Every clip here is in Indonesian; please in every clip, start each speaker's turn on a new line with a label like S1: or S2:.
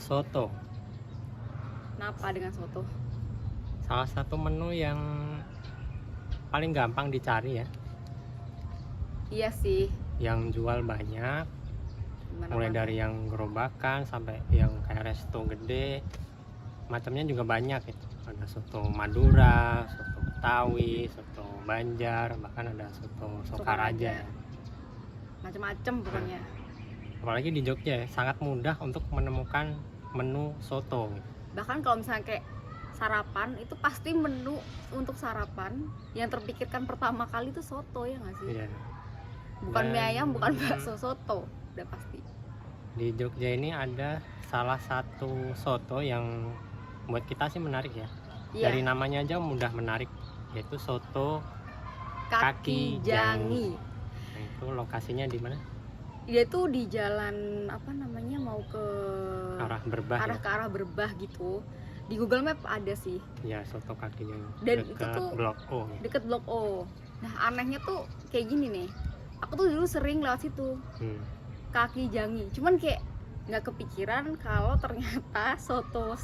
S1: Soto,
S2: Kenapa dengan soto?
S1: salah satu menu yang paling gampang dicari ya,
S2: Iya sih.
S1: yang jual banyak, mulai
S2: Gimana?
S1: dari yang gerobakan sampai yang kayak resto gede, macamnya juga banyak itu. Ada soto Madura, soto Betawi, soto Banjar, bahkan ada soto Sokaraja.
S2: Sokaraja. Macem-macem pokoknya.
S1: Apalagi di Jogja ya, sangat mudah untuk menemukan menu soto.
S2: Bahkan kalau misalnya kayak sarapan, itu pasti menu untuk sarapan yang terpikirkan pertama kali itu soto, ya nggak sih?
S1: Iya.
S2: Bukan mie
S1: Dan
S2: ayam, bukan bakso, soto udah pasti.
S1: di Jogja ini ada salah satu soto yang buat kita sih menarik ya.
S2: Iya.
S1: Dari namanya aja mudah menarik, yaitu soto
S2: Kaki Jangi.
S1: Nah, itu lokasinya di mana?
S2: Dia tuh di jalan apa namanya, mau ke
S1: Arah Berbah
S2: arah
S1: ya.
S2: ke arah Berbah gitu. Di Google Map ada sih,
S1: Ya, soto Kaki Jangi.
S2: Dan itu
S1: Dekat
S2: tuh
S1: Blok O. Ya.
S2: deket Blok O. Nah anehnya tuh kayak gini nih, aku tuh dulu sering lewat situ, Kaki Jangi, cuman kayak nggak kepikiran kalau ternyata soto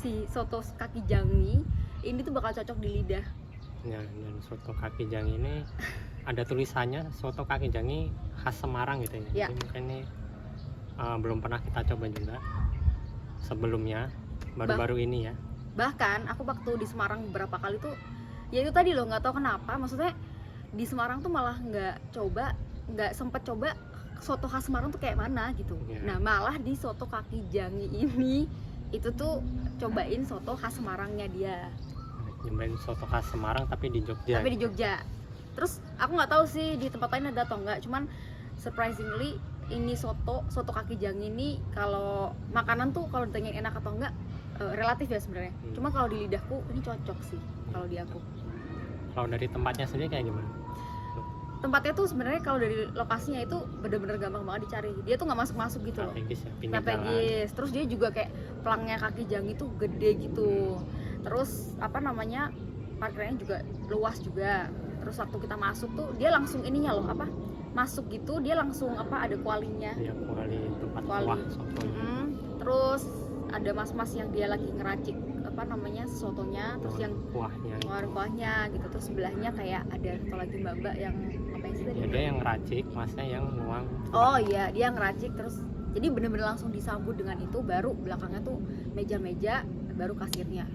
S2: Kaki Jangi ini tuh bakal cocok di lidah.
S1: Ya, dan soto Kaki Jangi ini ada tulisannya soto Kaki Jangi khas Semarang gitu ya.
S2: Ya.
S1: Jadi mungkin ini belum pernah kita coba juga sebelumnya, baru-baru ini ya.
S2: Bahkan aku waktu di Semarang beberapa kali tuh, ya itu tadi loh, nggak tahu kenapa, maksudnya di Semarang tuh malah nggak sempet coba soto khas Semarang tuh kayak mana gitu.
S1: Ya.
S2: Nah malah di soto Kaki Jangi ini itu tuh cobain soto khas Semarangnya dia,
S1: Nyobain soto khas Semarang tapi di Jogja.
S2: tapi di Jogja. Terus aku nggak tahu sih di tempat lain ada atau enggak, cuman surprisingly ini soto Kaki Jangi ini kalau makanan tuh kalau ditanyain enak atau enggak, relatif ya sebenarnya. Cuma kalau di lidahku ini cocok sih kalau di aku.
S1: Kalau dari tempatnya sendiri kayak gimana?
S2: Tempatnya tuh sebenarnya kalau dari lokasinya itu bener-bener gampang banget dicari. Dia tuh nggak masuk-masuk gitu loh.
S1: Strategis ya, pinggir jalan.
S2: Strategis. Terus dia juga kayak pelangnya Kaki Jangi tuh gede gitu. Terus apa namanya, parkirannya juga luas juga. Terus waktu kita masuk tuh dia langsung ininya loh, apa, masuk gitu dia langsung apa, ada kualinya.
S1: Ya, kuali tempat
S2: Kuali.
S1: kuah sotonya.
S2: Terus ada mas-mas yang dia lagi ngeracik apa namanya sotonya, terus yang
S1: kuahnya itu.
S2: ngeluarin kuahnya gitu. Terus sebelahnya kayak ada satu lagi mbak-mbak yang apa sih tadi?
S1: Ya, dia yang ngeracik, masnya yang nuang.
S2: Oh iya, dia ngeracik. Terus jadi bener-bener langsung disambut dengan itu, baru belakangnya tuh meja-meja, baru kasirnya.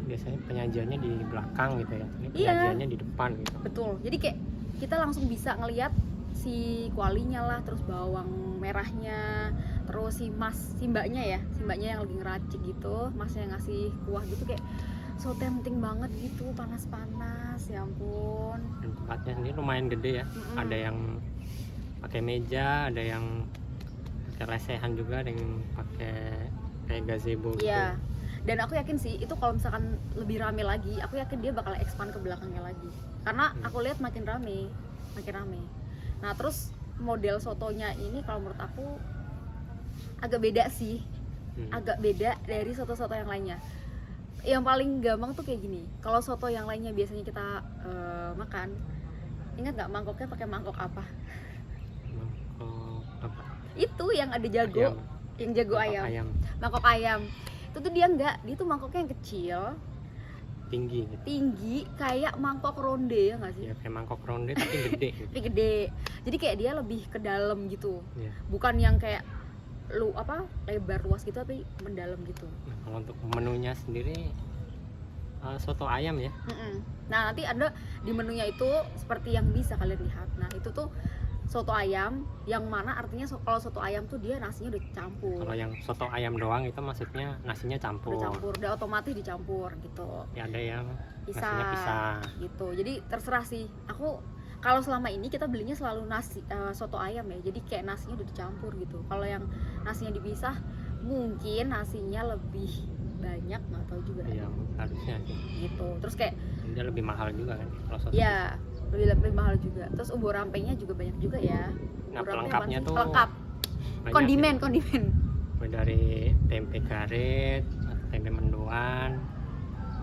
S1: Biasanya penyajiannya di belakang gitu ya. Ini
S2: Iya.
S1: penyajiannya di depan gitu.
S2: Betul. Jadi kayak kita langsung bisa ngelihat si kualinya lah, terus bawang merahnya, terus si mbaknya yang lagi ngeracik gitu, masnya yang ngasih kuah gitu, kayak so tempting banget gitu, panas-panas, ya ampun.
S1: Dan tempatnya sendiri lumayan gede ya. Ada yang pakai meja, ada yang pakai lesehan juga, ada yang pakai kayak gazebo gitu.
S2: Iya. Dan aku yakin sih itu kalau misalkan lebih rame lagi, aku yakin dia bakal expand ke belakangnya lagi. Karena aku lihat makin rame. Nah, terus model sotonya ini kalau menurut aku agak beda sih. Agak beda dari soto-soto yang lainnya. Yang paling gampang tuh kayak gini. Kalau soto yang lainnya biasanya kita makan, ingat nggak mangkoknya pakai mangkok apa?
S1: Mangkok apa?
S2: Itu yang ada jago, yang jago ayam. Mangkok ayam. Itu tuh dia tuh mangkoknya yang kecil,
S1: tinggi gitu.
S2: tinggi kayak mangkok ronde, ya nggak sih?
S1: Ya, kayak mangkok ronde tapi gede gitu.
S2: Tapi gede. Jadi kayak dia lebih ke dalam gitu.
S1: Ya.
S2: Bukan yang kayak lebar luas gitu, tapi mendalam gitu.
S1: Nah, kalau untuk menunya sendiri soto ayam ya.
S2: Nah, nanti ada di menunya itu seperti yang bisa kalian lihat. Nah, itu tuh soto ayam, yang mana artinya kalau soto ayam tuh dia nasinya udah campur.
S1: Kalau yang soto ayam doang itu maksudnya nasinya campur.
S2: Udah otomatis dicampur gitu.
S1: Ya, ada yang nasinya
S2: Pisah
S1: pisah
S2: gitu. Jadi terserah sih. Aku kalau selama ini kita belinya selalu soto ayam ya. Jadi kayak nasinya udah dicampur gitu. Kalau yang nasinya dipisah, mungkin nasinya lebih banyak, nggak tahu juga.
S1: Iya, harusnya sih.
S2: Gitu. Terus kayak
S1: dia lebih mahal juga kan kalau soto.
S2: ya, lebih mahal juga. Terus umbo rampenya juga banyak juga ya.
S1: Nah,
S2: Umbo rampenya
S1: pelengkapnya
S2: apaan sih?
S1: tuh
S2: Pelengkap.
S1: banyak
S2: Kondimen.
S1: mulai dari tempe garet, tempe mendoan,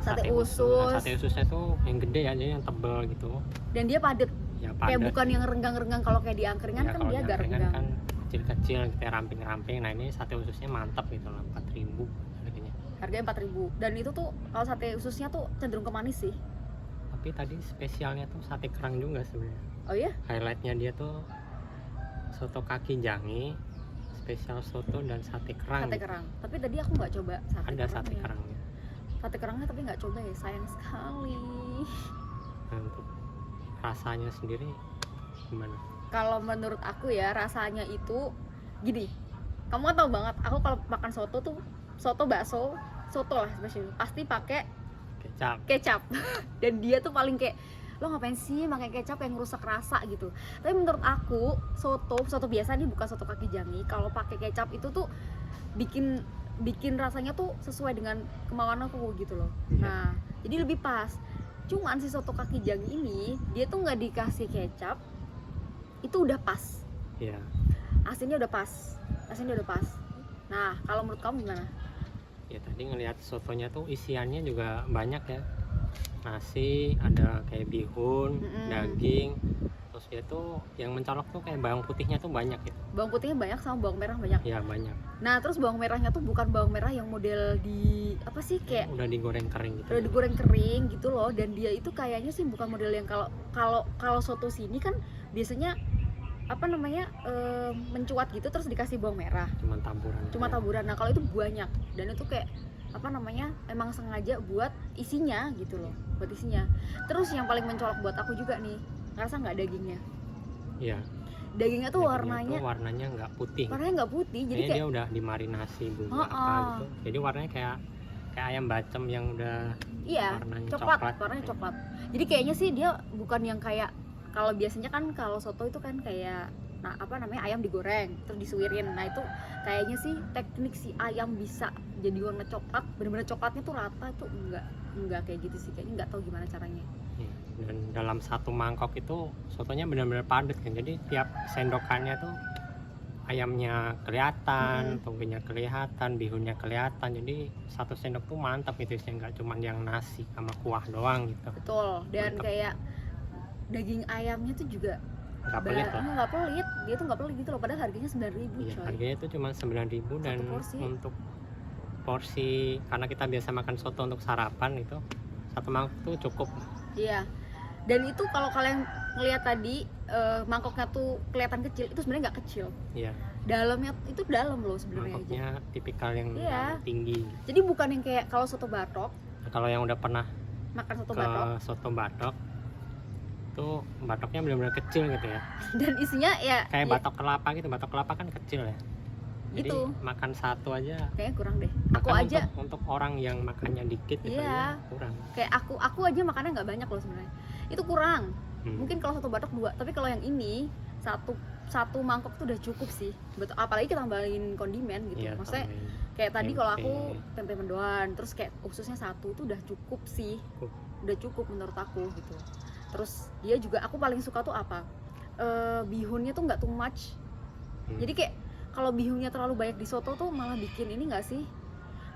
S2: Sate
S1: Nah,
S2: usus.
S1: sate ususnya tuh yang gede ya, jadi yang tebel gitu.
S2: Dan dia padat.
S1: Ya,
S2: Kayak
S1: padat.
S2: bukan yang renggang-renggang kalau kayak di angkringan
S1: Ya,
S2: kan
S1: kalau
S2: dia
S1: di
S2: agak
S1: angkringan
S2: renggang.
S1: kan kecil-kecil kayak ramping-ramping. Nah, ini sate ususnya mantap gitu lah, 4.000 gitu.
S2: harganya 4.000. Dan itu tuh kalau sate ususnya tuh cenderung ke manis sih.
S1: Tapi tadi spesialnya tuh sate kerang juga sebenarnya.
S2: Oh iya?
S1: Highlightnya dia tuh soto kaki jangi, spesial soto dan sate kerang.
S2: Sate kerang. Tapi tadi aku nggak coba sate
S1: Ada
S2: kerang
S1: sate
S2: ya.
S1: kerangnya.
S2: Sate kerangnya tapi nggak coba ya, sayang sekali.
S1: Nah, untuk rasanya sendiri gimana?
S2: Kalau menurut aku ya rasanya itu gini, kamu kan tahu banget aku kalau makan soto tuh soto bakso soto lah spesial pasti pakai
S1: Kecap.
S2: kecap. Dan dia tuh paling kayak lo ngapain sih pakai kecap yang rusak rasa gitu. Tapi menurut aku soto biasa nih, bukan soto kaki jangi, kalau pakai kecap itu tuh bikin rasanya tuh sesuai dengan kemauan aku gitu loh.
S1: Iya.
S2: Nah jadi lebih pas. Cuman si soto kaki jangi ini dia tuh nggak dikasih kecap, itu udah pas,
S1: Iya.
S2: asinnya udah pas. Nah kalau menurut kamu gimana?
S1: Ya tadi ngelihat sotonya tuh isiannya juga banyak ya. Nasi, ada kayak bihun, daging. Terus dia tuh yang mencolok tuh kayak bawang putihnya tuh banyak gitu.
S2: Bawang putihnya banyak sama bawang merah banyak.
S1: Ya banyak.
S2: Nah terus bawang merahnya tuh bukan bawang merah yang model di apa sih, kayak
S1: Udah digoreng kering gitu.
S2: udah digoreng kering gitu loh. Dan dia itu kayaknya sih bukan model yang kalau soto sini kan biasanya apa namanya mencuat gitu terus dikasih bawang merah,
S1: Cuman taburan.
S2: cuma taburan. Nah kalau itu banyak dan itu kayak apa namanya emang sengaja buat isinya gitu loh, buat isinya. Terus yang paling mencolok buat aku juga nih, ngerasa nggak dagingnya?
S1: Iya.
S2: Dagingnya tuh
S1: Dagingnya tuh warnanya nggak putih.
S2: warnanya nggak putih, jadi
S1: Kayaknya
S2: kayak
S1: dia udah dimarinasi bumbu apa gitu. Jadi warnanya kayak ayam bacem yang udah
S2: iya
S1: warnanya
S2: coklat, warnanya coklat. Jadi kayaknya sih dia bukan yang kayak kalau biasanya kan kalau soto itu kan kayak nah apa namanya ayam digoreng terus disuirin. Nah itu kayaknya sih teknik si ayam bisa jadi warna coklat, bener-bener coklatnya tuh rata, itu enggak kayak gitu sih, kayaknya nggak tahu gimana caranya.
S1: Iya. Dan dalam satu mangkok itu sotonya benar-benar padat kan. Jadi tiap sendokannya tuh ayamnya kelihatan, togenya kelihatan, bihunnya kelihatan. Jadi satu sendok tuh mantap gitu sih, nggak cuma yang nasi sama kuah doang gitu.
S2: Betul. Dan
S1: Mantap.
S2: kayak daging ayamnya tuh juga
S1: Nggak pelit lah.
S2: nggak pelit, dia tuh nggak pelit gitu loh, padahal harganya 9.000
S1: Iya,
S2: coy.
S1: harganya itu cuma 9.000 dan
S2: Satu porsi.
S1: untuk porsi karena kita biasa makan soto untuk sarapan itu satu mangkok tuh cukup.
S2: Iya. Dan itu kalau kalian ngelihat tadi mangkoknya tuh kelihatan kecil, itu sebenarnya nggak kecil.
S1: Iya,
S2: Dalamnya itu dalam loh sebenarnya aja.
S1: mangkoknya tipikal yang
S2: Iya.
S1: tinggi.
S2: Jadi bukan yang kayak kalau soto batok,
S1: Nah, kalau yang udah pernah
S2: makan soto
S1: ke
S2: batok
S1: soto batok tuh batoknya benar-benar kecil gitu ya,
S2: dan isinya ya
S1: kayak
S2: ya,
S1: batok kelapa gitu. Batok kelapa kan kecil ya, jadi
S2: gitu.
S1: makan satu aja
S2: Kayaknya kurang deh. Aku
S1: bahkan
S2: aja
S1: untuk orang yang makannya dikit gitu
S2: Iya.
S1: aja kurang.
S2: kayak aku aja makannya nggak banyak loh sebenarnya. Itu kurang. Mungkin kalau soto batok 2, tapi kalau yang ini satu mangkok tuh udah cukup sih. Betul, apalagi kita tambahin kondimen gitu.
S1: Iya,
S2: Maksudnya
S1: tambahin
S2: kayak tadi kalau aku
S1: tempe.
S2: tempe mendoan, terus kayak ususnya satu itu udah cukup sih.
S1: Cukup.
S2: Udah cukup menurut aku gitu. Terus dia juga aku paling suka tuh apa? Bihunnya tuh nggak too much. Jadi kayak kalau bihunnya terlalu banyak di soto tuh malah bikin ini nggak sih?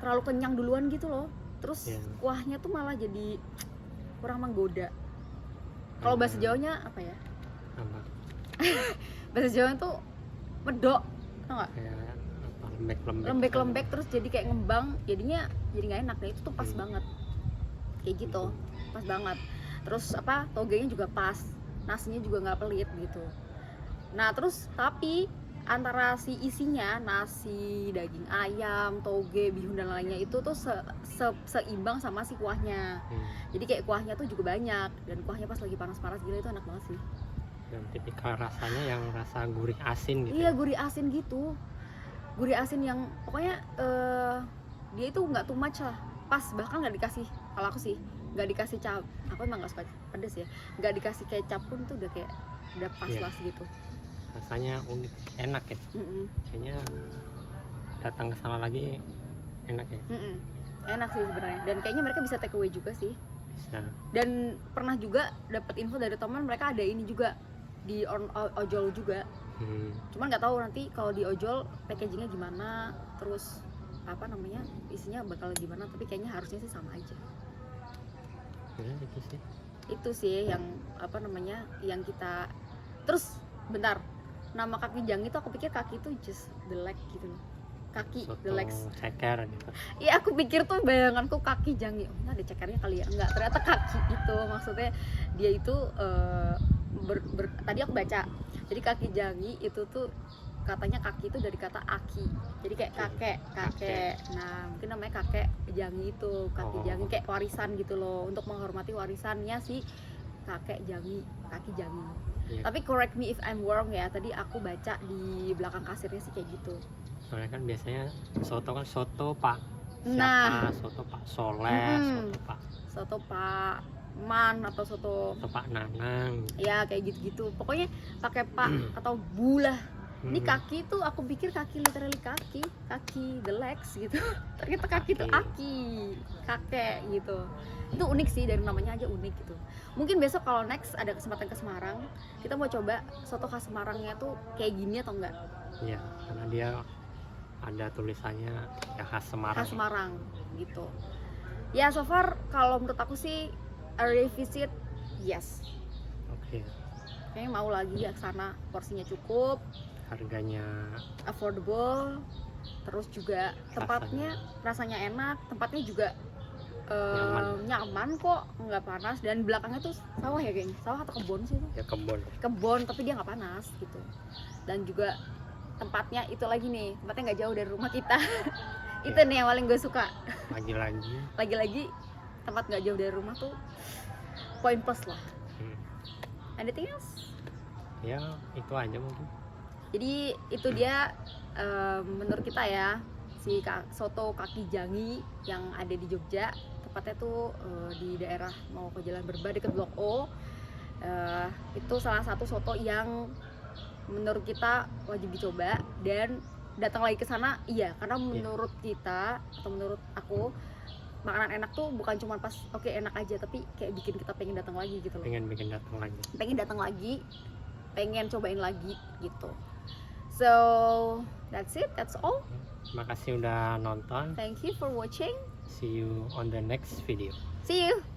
S2: Terlalu kenyang duluan gitu loh. Terus
S1: Iya.
S2: kuahnya tuh malah jadi kurang menggoda. Kalau bahasa Jawanya apa ya?
S1: Apa?
S2: Bahasa Jawa tuh medok, tau nggak?
S1: Kayak apa, lembek-lembek.
S2: Lembek-lembek terus jadi kayak ngembang, jadinya jadi nggak enak. Nah itu tuh pas banget, kayak gitu, pas banget. Terus apa? Togenya juga pas, nasinya juga nggak pelit gitu. Nah terus tapi antara si isinya nasi, daging ayam, toge, bihun dan lainnya itu tuh seimbang sama si kuahnya. Jadi kayak kuahnya tuh juga banyak dan kuahnya pas lagi panas-panas gila itu enak banget sih.
S1: Dan tipikal rasanya yang rasa gurih asin gitu.
S2: Iya gurih asin gitu, gurih asin yang pokoknya dia itu nggak too much lah, pas. Bahkan nggak dikasih, kalau aku sih nggak dikasih aku emang nggak suka pedes ya, nggak dikasih kecap pun tuh udah kayak udah pas
S1: Iya.
S2: lah segitu.
S1: Rasanya unik, enak ya. Kayaknya datang ke sana lagi enak ya.
S2: Enak sih sebenarnya, dan kayaknya mereka bisa take away juga sih.
S1: Bisa.
S2: Dan pernah juga dapat info dari teman, mereka ada ini juga di ojol juga. Cuman nggak tahu nanti kalau di ojol packagingnya gimana, terus apa namanya isinya bakal gimana, tapi kayaknya harusnya sih sama aja.
S1: Ya, itu sih.
S2: Itu sih yang apa namanya yang kita. Terus bentar, nama kaki jang itu aku pikir kaki itu just the leg gitu loh. kaki,
S1: soto
S2: the legs.
S1: ceker gitu.
S2: Iya, aku pikir tuh bayanganku kaki jangi. Oh, ini ada cekernya kali ya. Enggak, ternyata kaki itu. Maksudnya dia itu tadi aku baca. Jadi kaki jangi itu tuh katanya kaki itu dari kata aki. Jadi kayak kakek. Nah, mungkin namanya kakek jangi itu, kaki jangi kayak warisan gitu loh, untuk menghormati warisannya si kakek jangi, kaki jangi.
S1: Iya.
S2: Tapi correct me if I'm wrong ya. Tadi aku baca di belakang kasirnya sih kayak gitu.
S1: Soalnya kan biasanya soto kan soto Pak siapa,
S2: Nah.
S1: soto Pak Soleh,
S2: Soto Pak Man atau soto
S1: Pak Nanang.
S2: ya kayak gitu-gitu. Pokoknya pakai Pak atau bulah. Ini kaki tuh aku pikir kaki, literally kaki the legs gitu. Ternyata kaki tuh kakek gitu. Itu unik sih, dari namanya aja unik gitu. Mungkin besok kalau next ada kesempatan ke Semarang, kita mau coba soto khas Semarangnya tuh kayak gini atau enggak.
S1: Iya, karena dia ada tulisannya ya khas Semarang.
S2: Khas Semarang gitu. Ya so far kalau menurut aku sih a revisit yes.
S1: Oke.
S2: Kayaknya mau lagi ya ke sana, porsinya cukup,
S1: Harganya
S2: affordable, terus juga tempatnya rasanya enak, tempatnya juga nyaman kok, nggak panas, dan belakangnya tuh sawah ya kayaknya, sawah atau kebun sih itu?
S1: ya
S2: Kebun tapi dia nggak panas gitu. Dan juga tempatnya itu lagi nih, tempatnya nggak jauh dari rumah kita. Itu nih yang paling gue suka. Lagi-lagi tempat nggak jauh dari rumah tuh poin plus lah. Anything else?
S1: Ya itu aja mungkin.
S2: Jadi itu dia menurut kita ya, si soto kaki jangi yang ada di Jogja. Tepatnya tuh di daerah mau ke Jalan Berba dekat Blok O. Itu salah satu soto yang menurut kita wajib dicoba, dan datang lagi ke sana iya, karena menurut kita atau menurut aku makanan enak tuh bukan cuma pas oke enak aja, tapi kayak bikin kita pengen datang lagi gitu loh.
S1: Pengen datang lagi,
S2: pengen cobain lagi gitu. So that's it, that's all.
S1: Terima kasih udah nonton.
S2: Thank you for watching.
S1: See you on the next video.
S2: See you.